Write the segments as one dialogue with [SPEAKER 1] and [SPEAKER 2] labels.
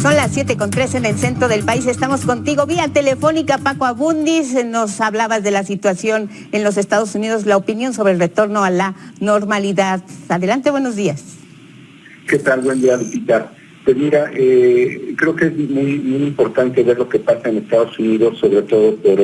[SPEAKER 1] Son las 7:13 en el centro del país. Estamos contigo vía telefónica. Paco Abundis, nos hablabas de la situación en los Estados Unidos, la opinión sobre el retorno a la normalidad. Adelante, buenos días.
[SPEAKER 2] ¿Qué tal? Buen día, Lupita. Pues mira, creo que es muy importante ver lo que pasa en Estados Unidos, sobre todo por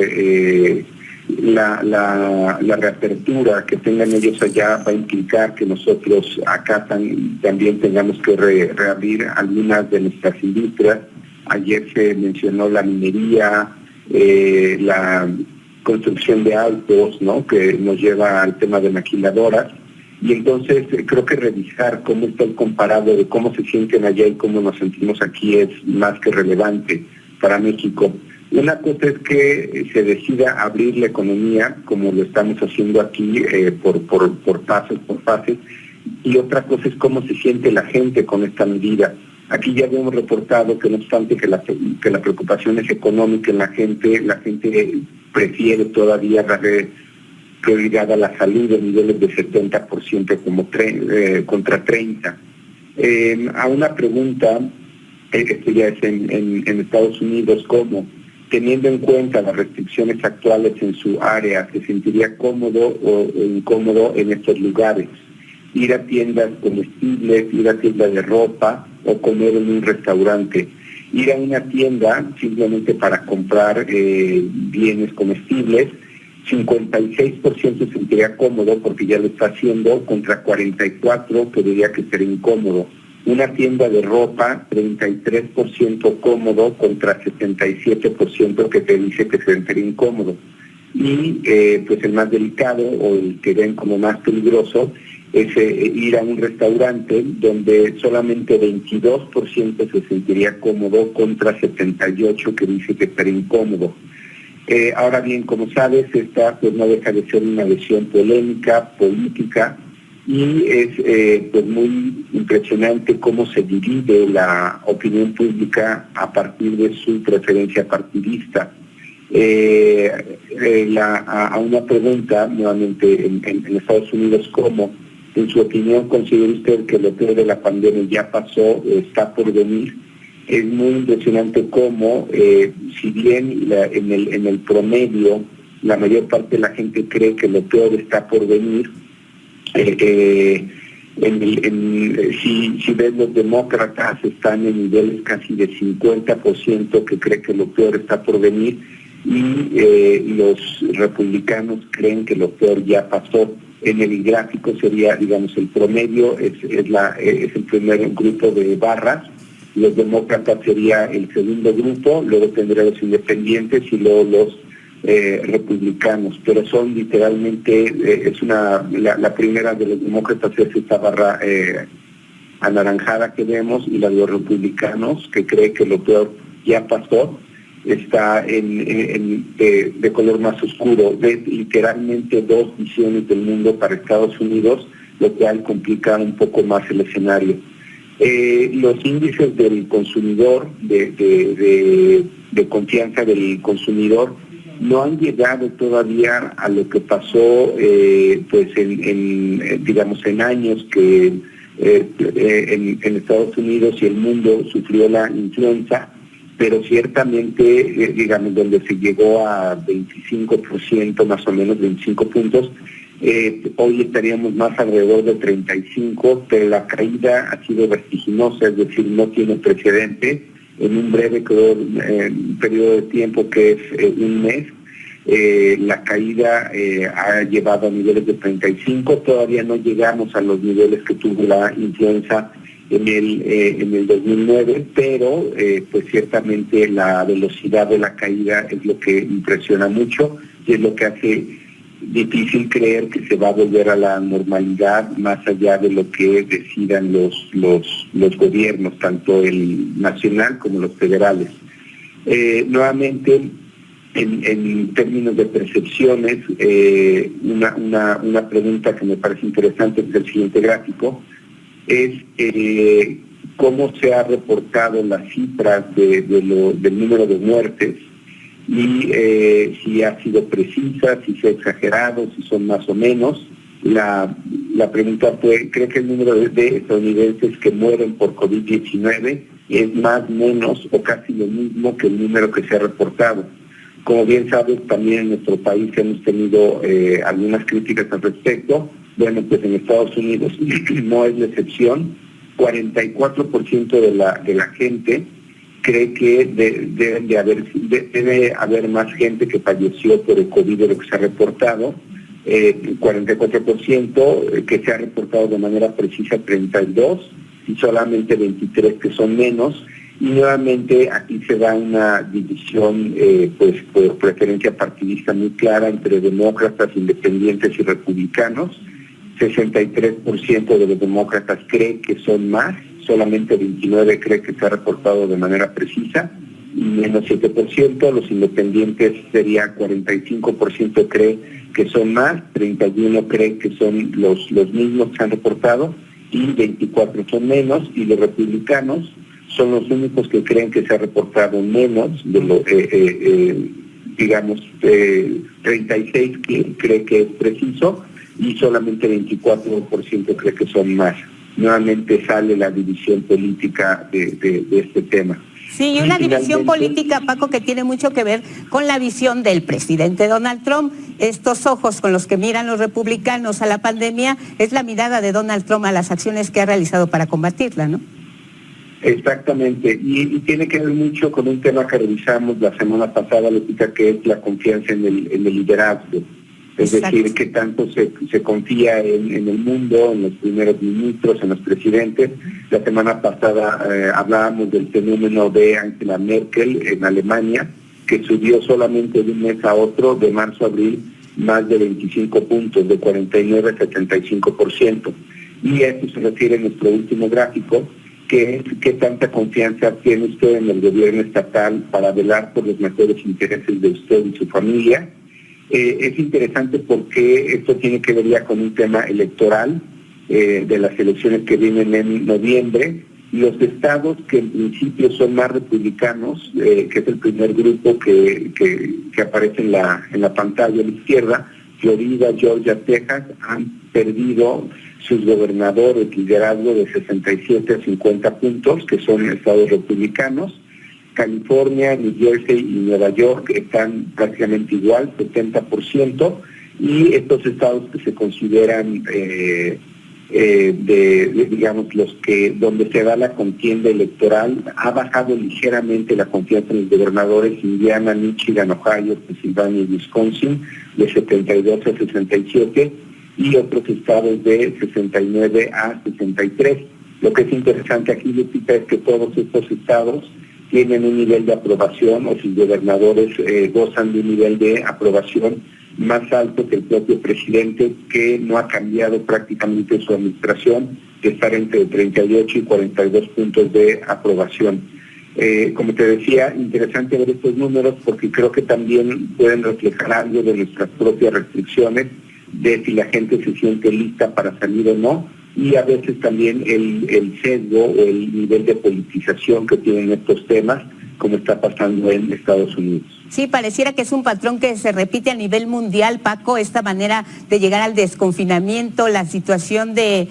[SPEAKER 2] la reapertura que tengan ellos allá va a implicar que nosotros acá también tengamos que reabrir algunas de nuestras industrias. Ayer se mencionó la minería, la construcción de autos, ¿no?, que nos lleva al tema de maquiladoras. Y entonces creo que revisar cómo está el comparado de cómo se sienten allá y cómo nos sentimos aquí es más que relevante para México. Una cosa es que se decida abrir la economía, como lo estamos haciendo aquí, por fases, y otra cosa es cómo se siente la gente con esta medida. Aquí ya habíamos reportado que no obstante que la preocupación es económica en la gente prefiere todavía darle prioridad a la salud de niveles de 70% contra 30%. A una pregunta, esto ya es en Estados Unidos, ¿cómo? Teniendo en cuenta las restricciones actuales en su área, ¿se sentiría cómodo o incómodo en estos lugares? Ir a tiendas comestibles, ir a tiendas de ropa o comer en un restaurante. Ir a una tienda simplemente para comprar bienes comestibles, 56% se sentiría cómodo porque ya lo está haciendo, contra 44% que diría que sería incómodo. Una tienda de ropa, 33% cómodo contra 77% que te dice que se sentiría incómodo. Y pues el más delicado o el que ven como más peligroso es ir a un restaurante donde solamente 22% se sentiría cómodo contra 78% que dice que estaría incómodo. Ahora bien, como sabes, esta pues no deja de ser una decisión polémica, política, y es pues muy impresionante cómo se divide la opinión pública a partir de su preferencia partidista. A una pregunta, nuevamente, en Estados Unidos, ¿cómo? En su opinión, ¿considera usted que lo peor de la pandemia ya pasó, está por venir? Es muy impresionante cómo, si bien en el promedio la mayor parte de la gente cree que lo peor está por venir, si ves, los demócratas están en niveles casi de 50% que cree que lo peor está por venir, y los republicanos creen que lo peor ya pasó. En el gráfico sería, digamos, el promedio es el primer grupo de barras. Los demócratas sería el segundo grupo, luego tendría los independientes y luego los republicanos, pero son literalmente, la primera de los demócratas es esta barra anaranjada que vemos, y la de los republicanos, que cree que lo peor ya pasó, está de color más oscuro. Ves literalmente dos visiones del mundo para Estados Unidos, lo cual complica un poco más el escenario. Los índices del consumidor, de confianza del consumidor, no han llegado todavía a lo que pasó pues en años que en Estados Unidos y el mundo sufrió la influenza, pero ciertamente, donde se llegó a 25%, más o menos 25 puntos, hoy estaríamos más alrededor de 35, pero la caída ha sido vertiginosa, es decir, no tiene precedente. En un breve periodo de tiempo que es un mes, la caída ha llevado a niveles de 35, todavía no llegamos a los niveles que tuvo la influenza en el 2009, pero pues ciertamente la velocidad de la caída es lo que impresiona mucho y es lo que hace difícil creer que se va a volver a la normalidad más allá de lo que decidan los gobiernos, tanto el nacional como los federales. Nuevamente, en términos de percepciones, una pregunta que me parece interesante es el siguiente gráfico, es cómo se ha reportado las cifras del número de muertes, y si ha sido precisa, si se ha exagerado, si son más o menos. La pregunta fue, ¿cree que el número de estadounidenses que mueren por COVID-19 es más, menos o casi lo mismo que el número que se ha reportado. Como bien sabes, también en nuestro país hemos tenido algunas críticas al respecto. Bueno, pues en Estados Unidos no es la excepción. 44% de la gente cree que debe haber más gente que falleció por el COVID de lo que se ha reportado. 44% que se ha reportado de manera precisa, 32, y solamente 23 que son menos. Y nuevamente aquí se da una división pues por preferencia partidista muy clara entre demócratas, independientes y republicanos. 63% de los demócratas cree que son más, solamente 29 cree que se ha reportado de manera precisa, y menos 7%, los independientes sería 45% cree que son más, 31 cree que son los mismos que se han reportado, y 24 son menos, y los republicanos son los únicos que creen que se ha reportado menos, de lo, 36 que cree que es preciso, y solamente 24% cree que son más. Nuevamente sale la división política de este tema.
[SPEAKER 1] Sí, y una división política, Paco, que tiene mucho que ver con la visión del presidente Donald Trump. Estos ojos con los que miran los republicanos a la pandemia es la mirada de Donald Trump a las acciones que ha realizado para combatirla, ¿no?
[SPEAKER 2] Exactamente, y tiene que ver mucho con un tema que revisamos la semana pasada, Lupita, que es la confianza en el liderazgo. Es decir, que tanto se confía en el mundo, en los primeros ministros, en los presidentes. La semana pasada hablábamos del fenómeno de Angela Merkel en Alemania, que subió solamente de un mes a otro, de marzo a abril, más de 25 puntos, de 49 a 75%. Y a esto se refiere en nuestro último gráfico, que es qué tanta confianza tiene usted en el gobierno estatal para velar por los mejores intereses de usted y su familia. Es interesante porque esto tiene que ver ya con un tema electoral de las elecciones que vienen en noviembre. Los estados que en principio son más republicanos, que es el primer grupo que aparece en la pantalla a la izquierda, Florida, Georgia, Texas, han perdido sus gobernadores, liderazgo de 67 a 50 puntos, que son estados republicanos. California, New Jersey y Nueva York están prácticamente igual, 70%, y estos estados que se consideran digamos los que donde se da la contienda electoral, ha bajado ligeramente la confianza en los gobernadores: Indiana, Michigan, Ohio, Pensilvania y Wisconsin, de 72 a 67, y otros estados de 69 a 63. Lo que es interesante aquí, Lupita, es que todos estos estados tienen un nivel de aprobación, o sus gobernadores gozan de un nivel de aprobación más alto que el propio presidente, que no ha cambiado prácticamente su administración, de estar entre 38 y 42 puntos de aprobación. Como te decía, interesante ver estos números porque creo que también pueden reflejar algo de nuestras propias restricciones, de si la gente se siente lista para salir o no, y a veces también el sesgo o el nivel de politización que tienen estos temas, como está pasando en Estados Unidos.
[SPEAKER 1] Sí, pareciera que es un patrón que se repite a nivel mundial, Paco, esta manera de llegar al desconfinamiento, la situación de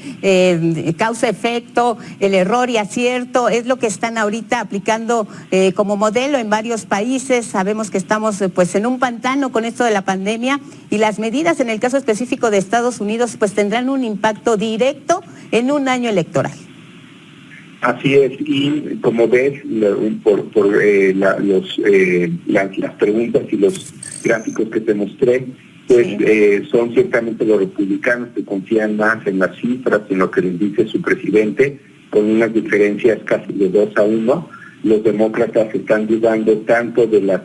[SPEAKER 1] causa-efecto, el error y acierto, es lo que están ahorita aplicando como modelo en varios países. Sabemos que estamos pues en un pantano con esto de la pandemia, y las medidas en el caso específico de Estados Unidos pues tendrán un impacto directo en un año electoral.
[SPEAKER 2] Así es, y como ves, por las preguntas y los gráficos que te mostré, pues son ciertamente los republicanos que confían más en las cifras, en lo que les dice su presidente, con unas diferencias casi de 2-1. Los demócratas están dudando tanto de las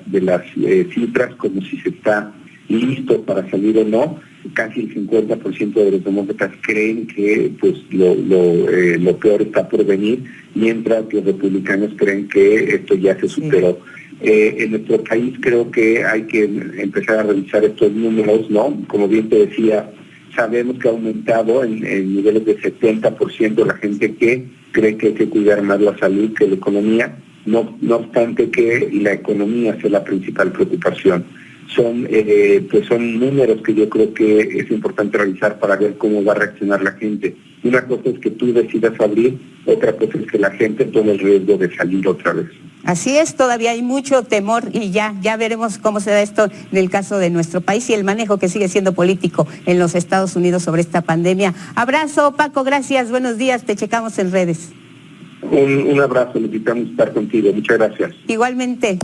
[SPEAKER 2] cifras como si se está listo para salir o no. Casi el 50% de los demócratas creen que pues lo peor está por venir, mientras que los republicanos creen que esto ya se superó. En nuestro país creo que hay que empezar a revisar estos números, ¿no? Como bien te decía, sabemos que ha aumentado en niveles de 70% la gente que cree que hay que cuidar más la salud que la economía, no obstante que la economía sea la principal preocupación. son números que yo creo que es importante revisar para ver cómo va a reaccionar la gente. Una cosa es que tú decidas abrir, otra cosa es que la gente tome el riesgo de salir otra vez.
[SPEAKER 1] Así es, todavía hay mucho temor y ya veremos cómo se da esto en el caso de nuestro país y el manejo que sigue siendo político en los Estados Unidos sobre esta pandemia. Abrazo, Paco, gracias, buenos días, te checamos en redes.
[SPEAKER 2] Un abrazo, necesitamos estar contigo, muchas gracias.
[SPEAKER 1] Igualmente.